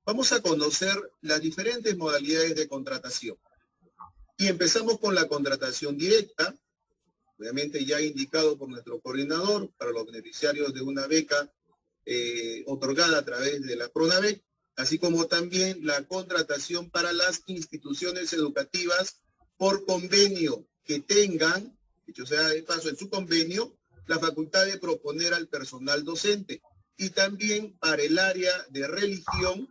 Vamos a conocer las diferentes modalidades de contratación. Y empezamos con la contratación directa, obviamente ya indicado por nuestro coordinador para los beneficiarios de una beca otorgada a través de la PRONAVEC, así como también la contratación para las instituciones educativas por convenio que tengan, dicho sea de paso, en su convenio, la facultad de proponer al personal docente, y también para el área de religión,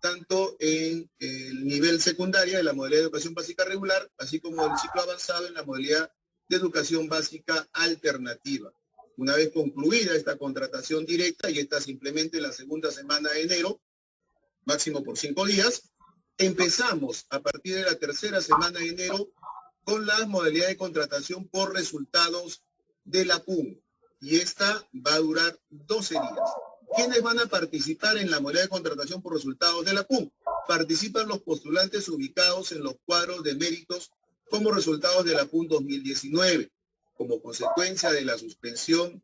tanto en el nivel secundaria de la modalidad de educación básica regular, así como el ciclo avanzado en la modalidad de educación básica alternativa. Una vez concluida esta contratación directa, y esta se implementa en la segunda semana de enero, máximo por 5 días, empezamos a partir de la tercera semana de enero con la modalidad de contratación por resultados de la PUN. Y esta va a durar 12 días. ¿Quiénes van a participar en la modalidad de contratación por resultados de la PUN? Participan los postulantes ubicados en los cuadros de méritos como resultados de la PUN 2019, como consecuencia de la suspensión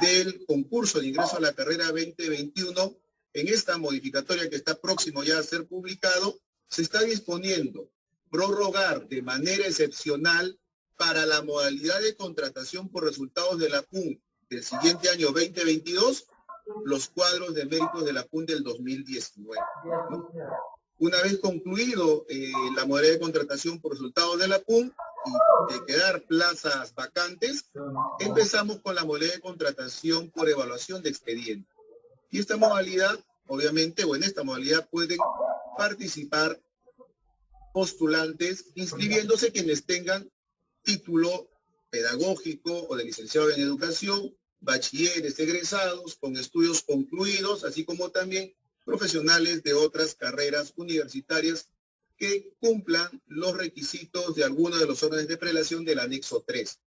del concurso de ingreso a la carrera 2021. En esta modificatoria que está próximo ya a ser publicado, se está disponiendo prorrogar de manera excepcional para la modalidad de contratación por resultados de la PUN del siguiente año 2022, los cuadros de méritos de la PUN del 2019. ¿No? Una vez concluido la modalidad de contratación por resultados de la PUN y de quedar plazas vacantes, empezamos con la modalidad de contratación por evaluación de expediente. Y esta modalidad, obviamente, o en esta modalidad pueden participar postulantes inscribiéndose quienes tengan título pedagógico o de licenciado en educación, bachilleres egresados con estudios concluidos, así como también profesionales de otras carreras universitarias que cumplan los requisitos de alguno de los órdenes de prelación del anexo 3.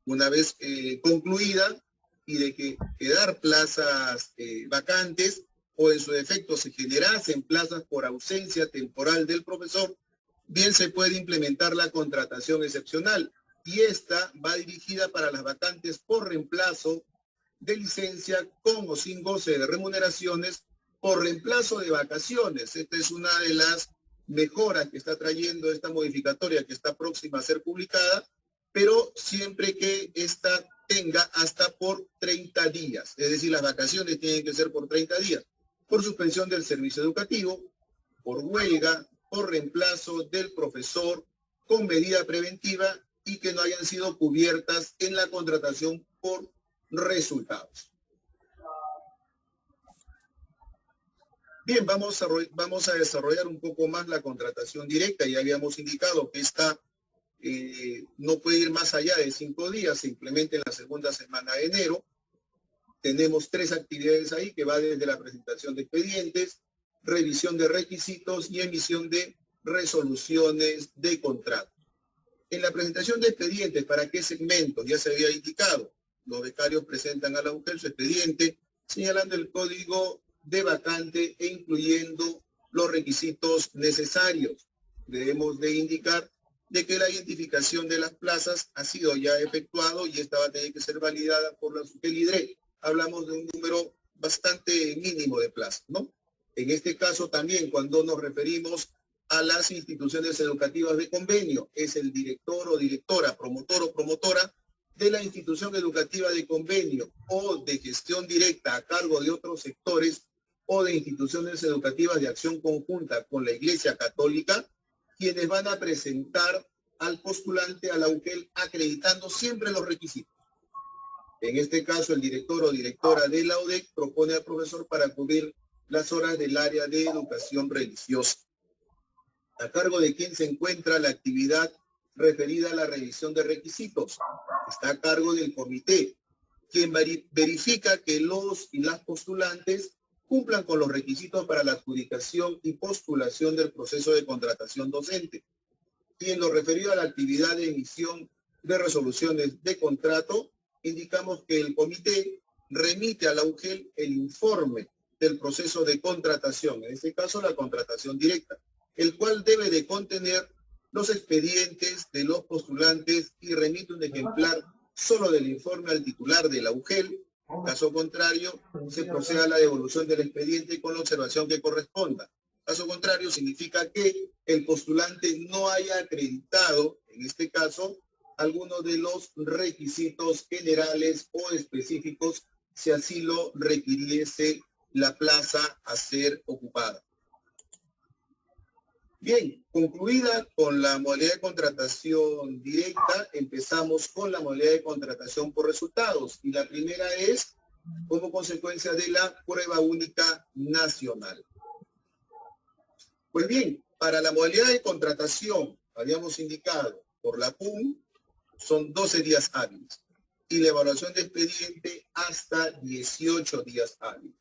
Una vez concluida y de que quedar plazas vacantes o en su defecto se generasen plazas por ausencia temporal del profesor, bien se puede implementar la contratación excepcional, y esta va dirigida para las vacantes por reemplazo de licencia con o sin goce de remuneraciones por reemplazo de vacaciones. Esta es una de las mejoras que está trayendo esta modificatoria que está próxima a ser publicada, pero siempre que esta tenga hasta por 30 días. Es decir, las vacaciones tienen que ser por 30 días. Por suspensión del servicio educativo, por huelga, por reemplazo del profesor con medida preventiva y que no hayan sido cubiertas en la contratación por resultados. Bien, vamos a desarrollar un poco más la contratación directa. Ya habíamos indicado que esta no puede ir más allá de 5 días, se implementa en la segunda semana de enero. Tenemos 3 actividades ahí que va desde la presentación de expedientes, revisión de requisitos y emisión de resoluciones de contrato. En la presentación de expedientes, ¿para qué segmentos? Ya se había indicado. Los becarios presentan a la UGEL su expediente señalando el código de vacante e incluyendo los requisitos necesarios. Debemos de indicar de que la identificación de las plazas ha sido ya efectuado y esta va a tener que ser validada por la UGEL-IDRE. Hablamos de un número bastante mínimo de plazas, ¿no? En este caso también, cuando nos referimos a las instituciones educativas de convenio, es el director o directora, promotor o promotora de la institución educativa de convenio o de gestión directa a cargo de otros sectores o de instituciones educativas de acción conjunta con la Iglesia Católica, quienes van a presentar al postulante a la UGEL acreditando siempre los requisitos. En este caso, el director o directora de la UDEC propone al profesor para cubrir las horas del área de educación religiosa. A cargo de quien se encuentra la actividad referida a la revisión de requisitos. Está a cargo del comité, quien verifica que los y las postulantes cumplan con los requisitos para la adjudicación y postulación del proceso de contratación docente. Y en lo referido a la actividad de emisión de resoluciones de contrato, indicamos que el comité remite a la UGEL el informe del proceso de contratación, en este caso la contratación directa, el cual debe de contener los expedientes de los postulantes y remite un ejemplar solo del informe al titular de la UGEL Caso contrario, se procede a la devolución del expediente con la observación que corresponda. Caso contrario, significa que el postulante no haya acreditado, en este caso, alguno de los requisitos generales o específicos si así lo requiriese la plaza a ser ocupada. Bien, concluida con la modalidad de contratación directa, empezamos con la modalidad de contratación por resultados. Y la primera es como consecuencia de la prueba única nacional. Pues bien, para la modalidad de contratación, habíamos indicado por la PUN, son 12 días hábiles. Y la evaluación de expediente hasta 18 días hábiles.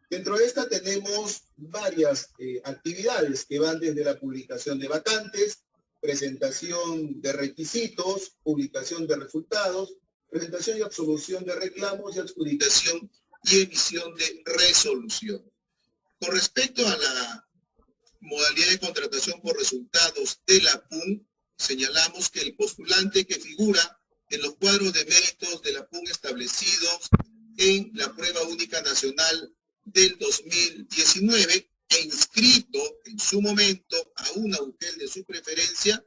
Dentro de esta tenemos varias actividades que van desde la publicación de vacantes, presentación de requisitos, publicación de resultados, presentación y absolución de reclamos y adjudicación y emisión de resolución. Con respecto a la modalidad de contratación por resultados de la PUN, señalamos que el postulante que figura en los cuadros de méritos de la PUN establecidos en la prueba única nacional del 2019 e inscrito en su momento a una UGEL de su preferencia,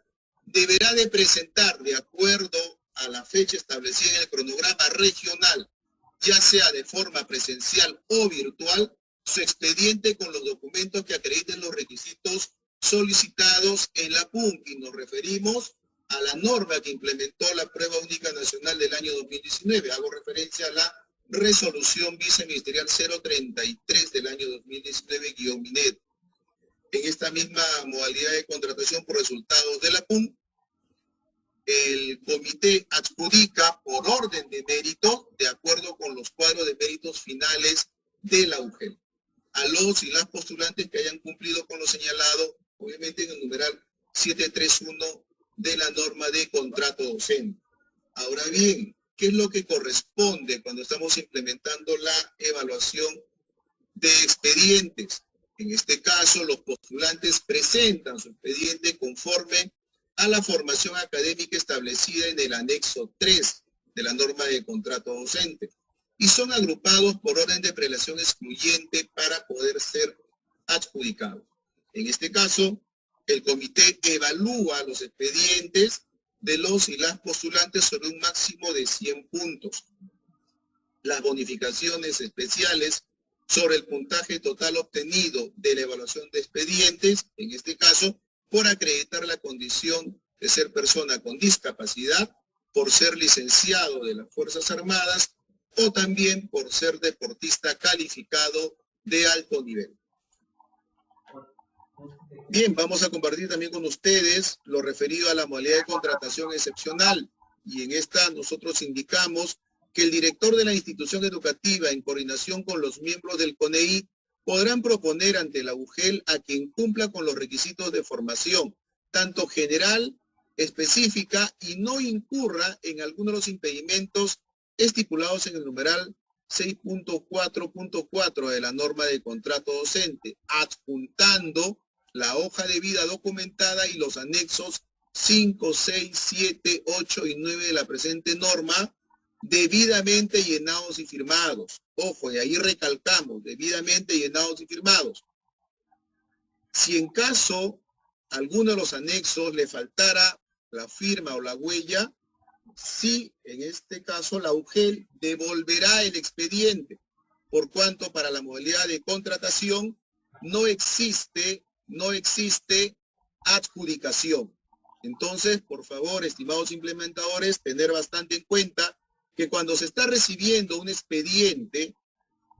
deberá de presentar de acuerdo a la fecha establecida en el cronograma regional, ya sea de forma presencial o virtual, su expediente con los documentos que acrediten los requisitos solicitados en la PUN, y nos referimos a la norma que implementó la prueba única nacional del año 2019. Hago referencia a la resolución viceministerial 033 del año 2019-MINED. En esta misma modalidad de contratación por resultados de la PUN, el comité adjudica por orden de mérito, de acuerdo con los cuadros de méritos finales de la UGEL, a los y las postulantes que hayan cumplido con lo señalado, obviamente en el numeral 731 de la norma de contrato docente. Ahora bien, ¿qué es lo que corresponde cuando estamos implementando la evaluación de expedientes? En este caso, los postulantes presentan su expediente conforme a la formación académica establecida en el anexo 3 de la norma de contrato docente y son agrupados por orden de prelación excluyente para poder ser adjudicados. En este caso, el comité evalúa los expedientes de los y las postulantes sobre un máximo de 100 puntos. Las bonificaciones especiales sobre el puntaje total obtenido de la evaluación de expedientes, en este caso, por acreditar la condición de ser persona con discapacidad, por ser licenciado de las Fuerzas Armadas o también por ser deportista calificado de alto nivel. Bien, vamos a compartir también con ustedes lo referido a la modalidad de contratación excepcional, y en esta nosotros indicamos que el director de la institución educativa, en coordinación con los miembros del CONEI, podrán proponer ante la UGEL a quien cumpla con los requisitos de formación, tanto general, específica, y no incurra en alguno de los impedimentos estipulados en el numeral 6.4.4 de la norma de contrato docente, adjuntando la hoja de vida documentada y los anexos 5, 6, 7, 8 y 9 de la presente norma, debidamente llenados y firmados. Ojo, y ahí recalcamos, debidamente llenados y firmados. Si en caso alguno de los anexos le faltara la firma o la huella, sí, en este caso la UGEL devolverá el expediente, por cuanto para la modalidad de contratación no existe adjudicación. Entonces, por favor, estimados implementadores, tener bastante en cuenta que cuando se está recibiendo un expediente,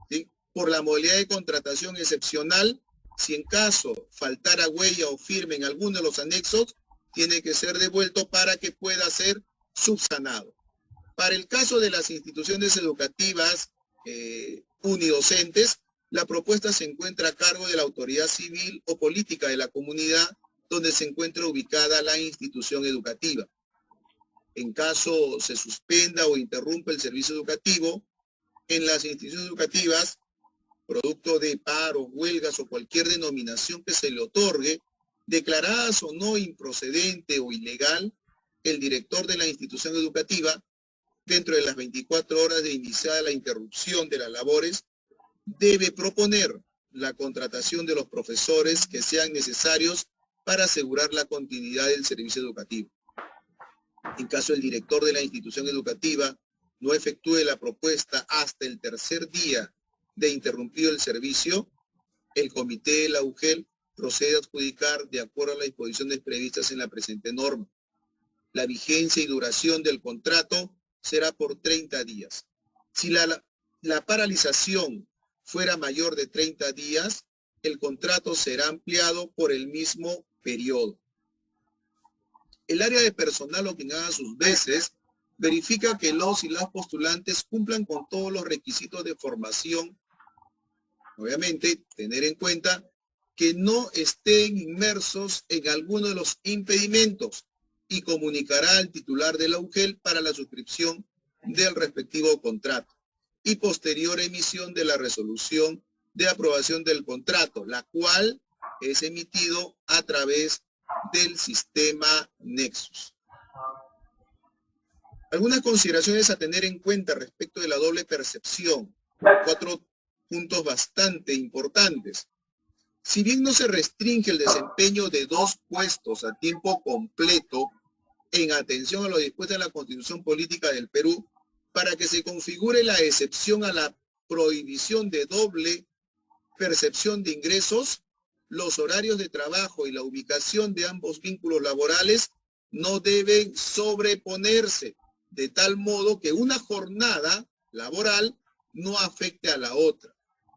¿sí?, por la modalidad de contratación excepcional, si en caso faltara huella o firma en alguno de los anexos, tiene que ser devuelto para que pueda ser subsanado. Para el caso de las instituciones educativas unidocentes, la propuesta se encuentra a cargo de la autoridad civil o política de la comunidad donde se encuentra ubicada la institución educativa. En caso se suspenda o interrumpa el servicio educativo, en las instituciones educativas, producto de paros, huelgas o cualquier denominación que se le otorgue, declaradas o no improcedente o ilegal, el director de la institución educativa dentro de las 24 horas de iniciada la interrupción de las labores, debe proponer la contratación de los profesores que sean necesarios para asegurar la continuidad del servicio educativo. En caso el director de la institución educativa no efectúe la propuesta hasta el tercer día de interrumpido el servicio, el comité de la UGEL procede a adjudicar de acuerdo a las disposiciones previstas en la presente norma. La vigencia y duración del contrato será por 30 días. Si la paralización fuera mayor de 30 días, el contrato será ampliado por el mismo periodo. El área de personal, o quien haga sus veces, verifica que los y las postulantes cumplan con todos los requisitos de formación. Obviamente, tener en cuenta que no estén inmersos en alguno de los impedimentos y comunicará al titular de la UGEL para la suscripción del respectivo contrato y posterior emisión de la resolución de aprobación del contrato, la cual es emitido a través del sistema Nexus. Algunas consideraciones a tener en cuenta respecto de la doble percepción. 4 puntos bastante importantes. Si bien no se restringe el desempeño de 2 puestos a tiempo completo en atención a lo dispuesto en la Constitución Política del Perú, para que se configure la excepción a la prohibición de doble percepción de ingresos, los horarios de trabajo y la ubicación de ambos vínculos laborales no deben sobreponerse, de tal modo que una jornada laboral no afecte a la otra,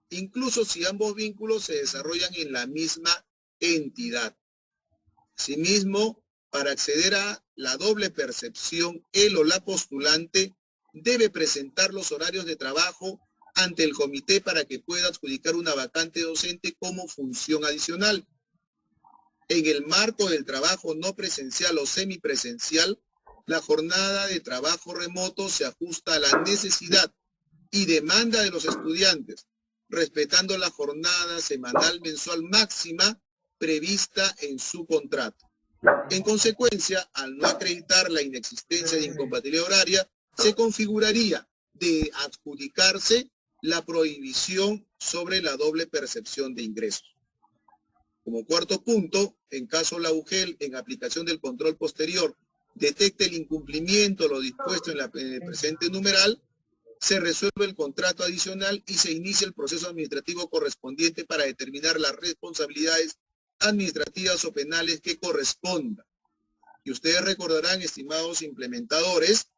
incluso si ambos vínculos se desarrollan en la misma entidad. Asimismo, para acceder a la doble percepción, él o la postulante debe presentar los horarios de trabajo ante el comité para que pueda adjudicar una vacante docente como función adicional. En el marco del trabajo no presencial o semipresencial, la jornada de trabajo remoto se ajusta a la necesidad y demanda de los estudiantes, respetando la jornada semanal mensual máxima prevista en su contrato. En consecuencia, al no acreditar la inexistencia de incompatibilidad horaria, se configuraría de adjudicarse la prohibición sobre la doble percepción de ingresos. Como cuarto punto, en caso la UGEL, en aplicación del control posterior, detecte el incumplimiento de lo dispuesto en el presente numeral, se resuelve el contrato adicional y se inicia el proceso administrativo correspondiente para determinar las responsabilidades administrativas o penales que correspondan. Y ustedes recordarán, estimados implementadores,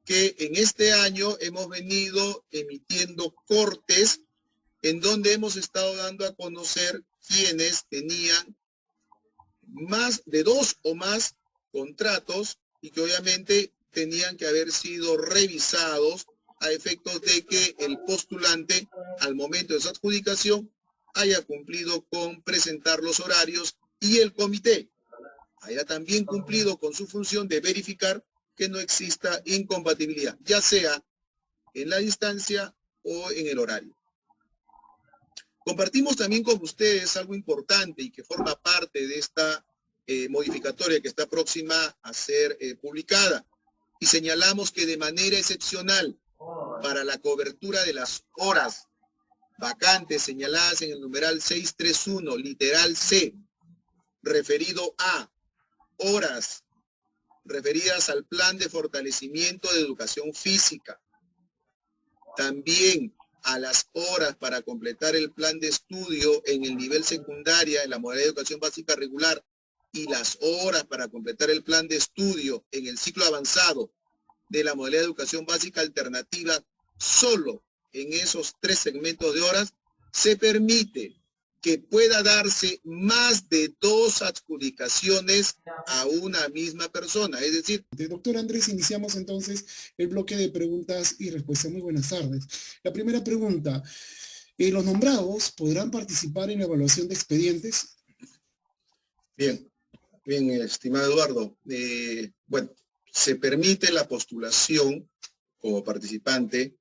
que en este año hemos venido emitiendo cortes en donde hemos estado dando a conocer quienes tenían más de 2 o más contratos y que obviamente tenían que haber sido revisados a efectos de que el postulante al momento de su adjudicación haya cumplido con presentar los horarios y el comité haya también cumplido con su función de verificar que no exista incompatibilidad, ya sea en la distancia o en el horario. Compartimos también con ustedes algo importante y que forma parte de esta modificatoria que está próxima a ser publicada. Y señalamos que de manera excepcional, para la cobertura de las horas vacantes señaladas en el numeral 631, literal C, referido a horas referidas al plan de fortalecimiento de educación física, también a las horas para completar el plan de estudio en el nivel secundaria en la modalidad de educación básica regular y las horas para completar el plan de estudio en el ciclo avanzado de la modalidad de educación básica alternativa, solo en esos 3 segmentos de horas se permite que pueda darse más de 2 adjudicaciones a una misma persona. Es decir, doctor Andrés, iniciamos entonces el bloque de preguntas y respuestas. Muy buenas tardes. La primera pregunta, ¿los nombrados podrán participar en la evaluación de expedientes? Bien, estimado Eduardo. Bueno, se permite la postulación como participante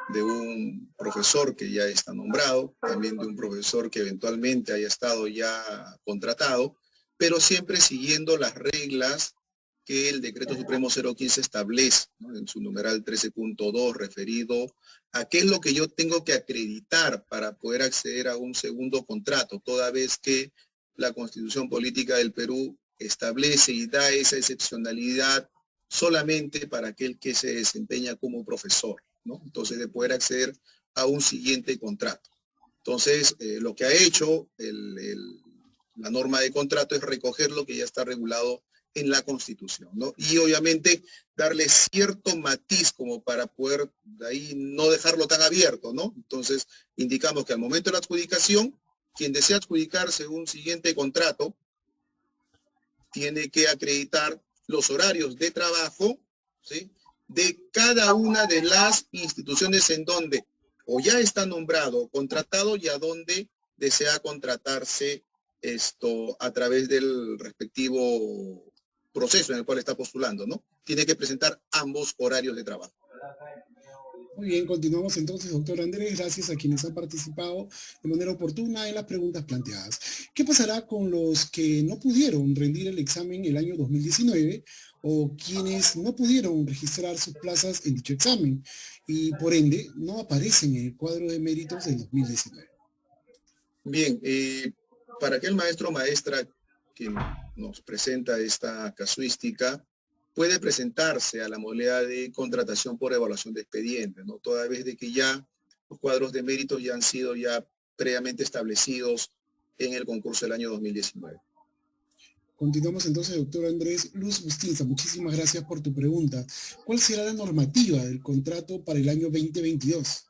de un profesor que ya está nombrado, también de un profesor que eventualmente haya estado ya contratado, pero siempre siguiendo las reglas que el Decreto Supremo 015 establece, ¿no?, en su numeral 13.2, referido a qué es lo que yo tengo que acreditar para poder acceder a un segundo contrato, toda vez que la Constitución Política del Perú establece y da esa excepcionalidad solamente para aquel que se desempeña como profesor, ¿no? Entonces, de poder acceder a un siguiente contrato. Entonces, lo que ha hecho la norma de contrato es recoger lo que ya está regulado en la Constitución, ¿no? Y obviamente darle cierto matiz como para poder de ahí no dejarlo tan abierto, ¿no? Entonces, indicamos que al momento de la adjudicación, quien desea adjudicarse un siguiente contrato tiene que acreditar los horarios de trabajo, ¿sí?, de cada una de las instituciones en donde o ya está nombrado o contratado y a donde desea contratarse a través del respectivo proceso en el cual está postulando, ¿no? Tiene que presentar ambos horarios de trabajo. Muy bien, continuamos entonces, doctor Andrés, gracias a quienes han participado de manera oportuna en las preguntas planteadas. ¿Qué pasará con los que no pudieron rendir el examen el año 2019 o quienes no pudieron registrar sus plazas en dicho examen y por ende no aparecen en el cuadro de méritos del 2019? Bien, para aquel maestro o maestra que nos presenta esta casuística, puede presentarse a la modalidad de contratación por evaluación de expediente, ¿no?, toda vez de que ya los cuadros de méritos ya han sido ya previamente establecidos en el concurso del año 2019. Continuamos entonces, doctor Andrés. Luz Bustinza, muchísimas gracias por tu pregunta. ¿Cuál será la normativa del contrato para el año 2022?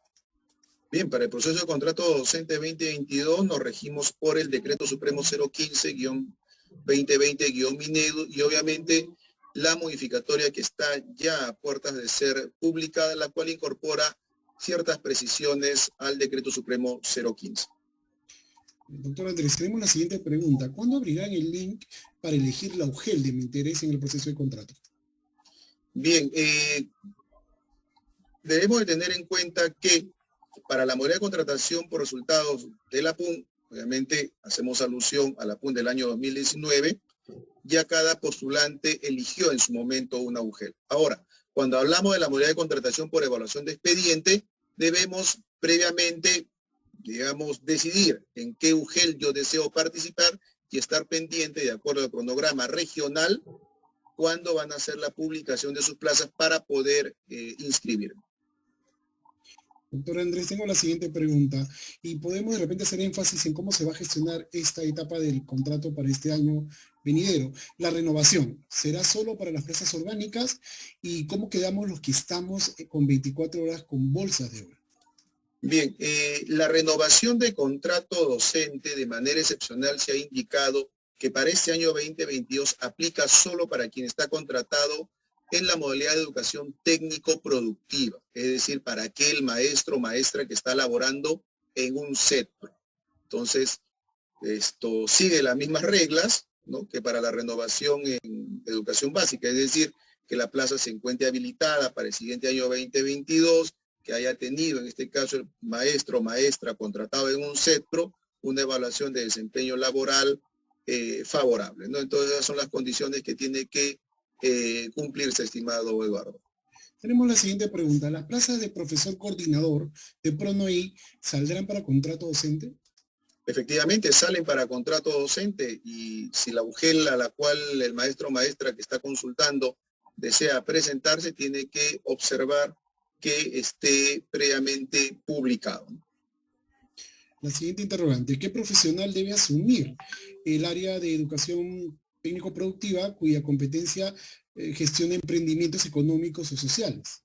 Bien, para el proceso de contrato docente 2022 nos regimos por el Decreto Supremo 015-2020-Minedu y obviamente la modificatoria que está ya a puertas de ser publicada, la cual incorpora ciertas precisiones al Decreto Supremo 015. Doctor Andrés, tenemos la siguiente pregunta. ¿Cuándo abrirán el link para elegir la UGEL de mi interés en el proceso de contrato? Bien, debemos de tener en cuenta que para la modalidad de contratación por resultados de la PUN, obviamente hacemos alusión a la PUN del año 2019, ya cada postulante eligió en su momento una UGEL. Ahora, cuando hablamos de la modalidad de contratación por evaluación de expediente, debemos previamente, digamos, decidir en qué UGEL yo deseo participar y estar pendiente, de acuerdo al cronograma regional, cuándo van a hacer la publicación de sus plazas para poder inscribirme. Doctor Andrés, tengo la siguiente pregunta y podemos de repente hacer énfasis en cómo se va a gestionar esta etapa del contrato para este año venidero. La renovación, ¿será solo para las plazas orgánicas? ¿Y cómo quedamos los que estamos con 24 horas con bolsas de hora? Bien, la renovación de contrato docente de manera excepcional se ha indicado que para este año 2022 aplica solo para quien está contratado en la modalidad de educación técnico-productiva, es decir, para aquel maestro o maestra que está laborando en un CETPRO. Entonces, esto sigue las mismas reglas, ¿no?, que para la renovación en educación básica, es decir, que la plaza se encuentre habilitada para el siguiente año 2022, que haya tenido, en este caso, el maestro o maestra contratado en un CETPRO, una evaluación de desempeño laboral favorable, ¿no? Entonces, esas son las condiciones que tiene que cumplirse, estimado Eduardo. Tenemos la siguiente pregunta. ¿Las plazas de profesor coordinador de PRONOI saldrán para contrato docente? Efectivamente, salen para contrato docente y si la UGEL a la cual el maestro o maestra que está consultando desea presentarse, tiene que observar que esté previamente publicado. La siguiente interrogante. ¿Qué profesional debe asumir el área de educación técnico-productiva cuya competencia gestiona emprendimientos económicos o sociales?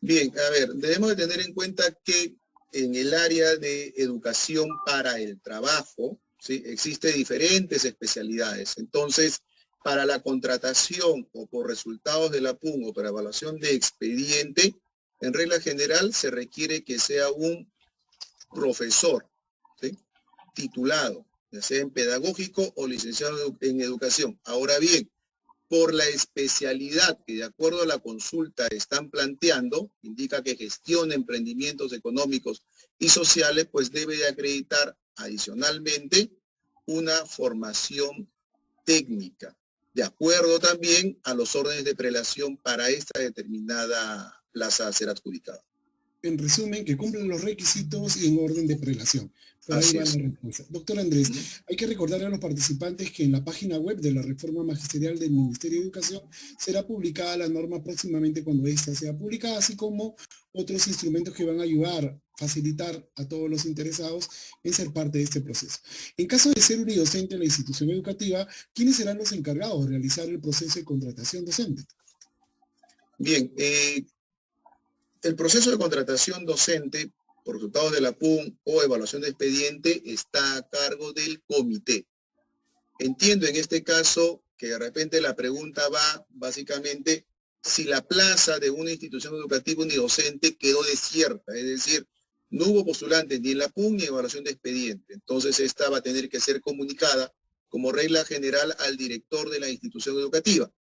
Bien, a ver, debemos de tener en cuenta que en el área de educación para el trabajo, ¿sí?, existen diferentes especialidades. Entonces, para la contratación o por resultados de la PUN o para evaluación de expediente, en regla general se requiere que sea un profesor, ¿sí?, titulado, ya sea en pedagógico o licenciado en educación. Ahora bien, por la especialidad que de acuerdo a la consulta están planteando, indica que gestiona emprendimientos económicos y sociales, pues debe de acreditar adicionalmente una formación técnica, de acuerdo también a los órdenes de prelación para esta determinada plaza a ser adjudicada. En resumen, que cumplen los requisitos y en orden de prelación. Por ahí Así va es. la respuesta. Doctor Andrés, hay que recordarle a los participantes que en la página web de la reforma magisterial del Ministerio de Educación será publicada la norma próximamente cuando ésta sea publicada, así como otros instrumentos que van a ayudar, facilitar a todos los interesados en ser parte de este proceso. En caso de ser unidocente en la institución educativa, ¿quiénes serán los encargados de realizar el proceso de contratación docente? Bien, el proceso de contratación docente por resultados de la PUN o evaluación de expediente está a cargo del comité. Entiendo en este caso que de repente la pregunta va básicamente si la plaza de una institución educativa unidocente quedó desierta, es decir, no hubo postulantes ni en la PUN ni en evaluación de expediente. Entonces esta va a tener que ser comunicada como regla general al director de la institución educativa.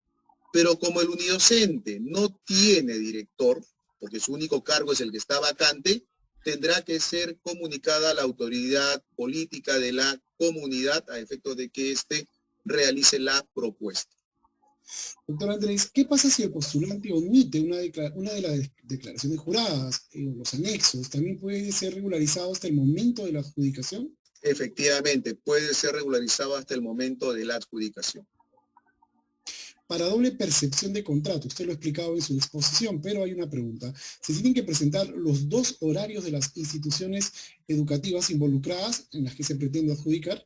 Pero como el unidocente no tiene director, porque su único cargo es el que está vacante, tendrá que ser comunicada a la autoridad política de la comunidad a efectos de que éste realice la propuesta. Doctor Andrés, ¿qué pasa si el postulante omite una de las declaraciones juradas en los anexos? ¿También puede ser regularizado hasta el momento de la adjudicación? Efectivamente, puede ser regularizado hasta el momento de la adjudicación. Para doble percepción de contrato, usted lo ha explicado en su exposición, pero hay una pregunta. ¿Se tienen que presentar los dos horarios de las instituciones educativas involucradas en las que se pretende adjudicar?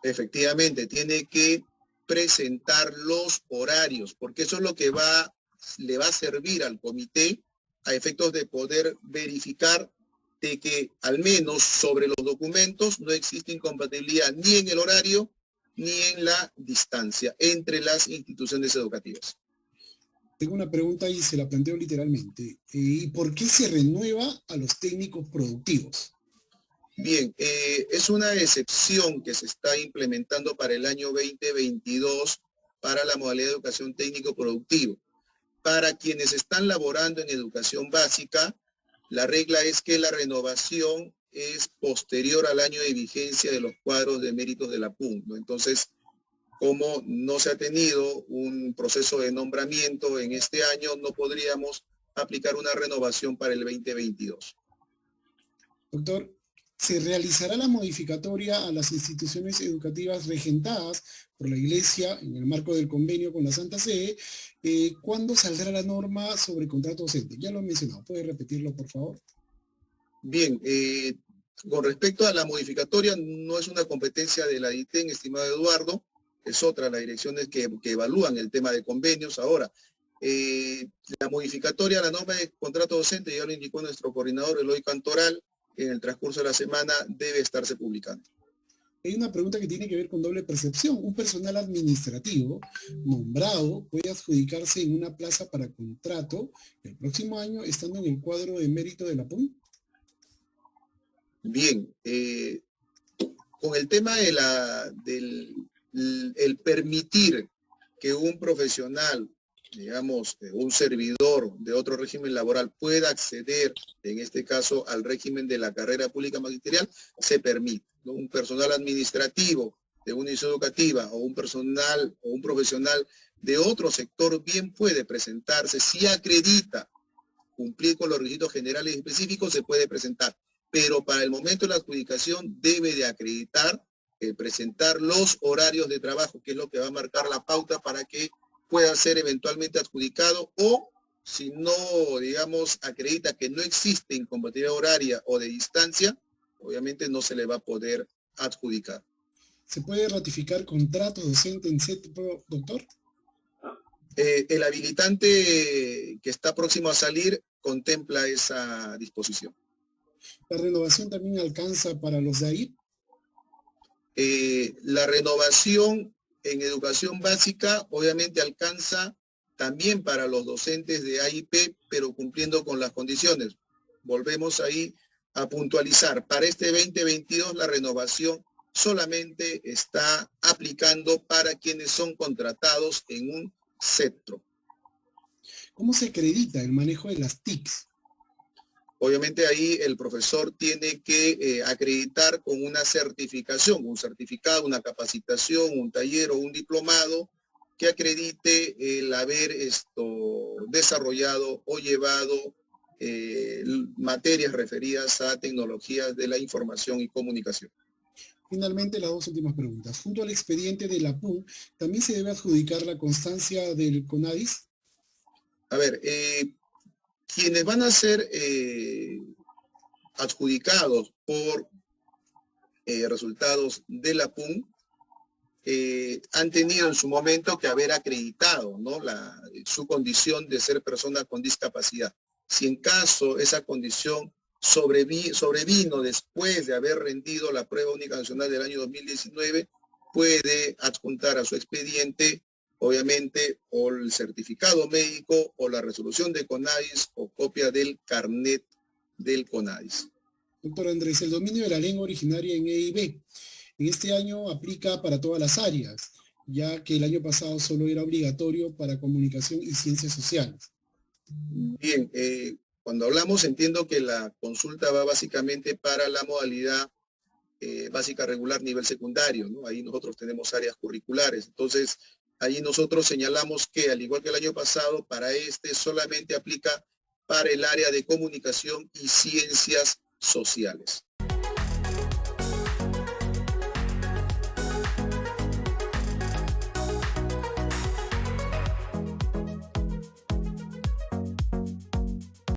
Efectivamente, tiene que presentar los horarios, porque eso es lo que le va a servir al comité a efectos de poder verificar de que al menos sobre los documentos no existe incompatibilidad ni en el horario ni en la distancia entre las instituciones educativas. Tengo una pregunta y se la planteo literalmente. ¿Y por qué se renueva a los técnicos productivos? Bien, es una excepción que se está implementando para el año 2022 para la modalidad de educación técnico-productivo. Para quienes están laborando en educación básica, la regla es que la renovación es posterior al año de vigencia de los cuadros de méritos de la PUN, ¿no? Entonces, como no se ha tenido un proceso de nombramiento en este año, no podríamos aplicar una renovación para el 2022. Doctor, ¿se realizará la modificatoria a las instituciones educativas regentadas por la Iglesia en el marco del convenio con la Santa Sede? ¿Cuándo saldrá la norma sobre contrato docente? Ya lo he mencionado, ¿puede repetirlo, por favor? Bien, con respecto a la modificatoria, no es una competencia de la DITEN, estimado Eduardo, es otra, las direcciones que evalúan el tema de convenios. Ahora, la modificatoria a la norma de contrato docente, ya lo indicó nuestro coordinador Eloy Cantoral, en el transcurso de la semana debe estarse publicando. Hay una pregunta que tiene que ver con doble percepción. ¿Un personal administrativo nombrado puede adjudicarse en una plaza para contrato el próximo año estando en el cuadro de mérito de la PUN? Bien, con el tema de el permitir que un profesional, digamos, un servidor de otro régimen laboral pueda acceder, en este caso, al régimen de la carrera pública magisterial, se permite, ¿no? Un personal administrativo de una institución educativa o un personal o un profesional de otro sector bien puede presentarse, si acredita cumplir con los requisitos generales y específicos, se puede presentar. Pero para el momento de la adjudicación debe de acreditar, presentar los horarios de trabajo, que es lo que va a marcar la pauta para que pueda ser eventualmente adjudicado, o si no, digamos, acredita que no existe incompatibilidad horaria o de distancia, obviamente no se le va a poder adjudicar. ¿Se puede ratificar contrato docente en CETPRO, doctor? El habilitante que está próximo a salir contempla esa disposición. ¿La renovación también alcanza para los de ahí? La renovación en educación básica obviamente alcanza también para los docentes de AIP, pero cumpliendo con las condiciones. Volvemos ahí a puntualizar. Para este 2022 la renovación solamente está aplicando para quienes son contratados en un CETPRO. ¿Cómo se acredita el manejo de las TICs? Obviamente ahí el profesor tiene que acreditar con una certificación, un certificado, una capacitación, un taller o un diplomado que acredite el haber desarrollado o llevado materias referidas a tecnologías de la información y comunicación. Finalmente, las dos últimas preguntas. Junto al expediente de la PUN, ¿también se debe adjudicar la constancia del CONADIS? A ver, quienes van a ser adjudicados por resultados de la PUN han tenido en su momento que haber acreditado, ¿no?, su condición de ser persona con discapacidad. Si en caso esa condición sobrevino después de haber rendido la prueba única nacional del año 2019, puede adjuntar a su expediente, obviamente, o el certificado médico o la resolución de CONADIS o copia del carnet del CONADIS. Doctor Andrés, el dominio de la lengua originaria en EIB, en este año aplica para todas las áreas, ya que el año pasado solo era obligatorio para comunicación y ciencias sociales. Bien, cuando hablamos entiendo que la consulta va básicamente para la modalidad básica regular nivel secundario, ¿no? Ahí nosotros tenemos áreas curriculares. Entonces, ahí nosotros señalamos que, al igual que el año pasado, para este solamente aplica para el área de comunicación y ciencias sociales.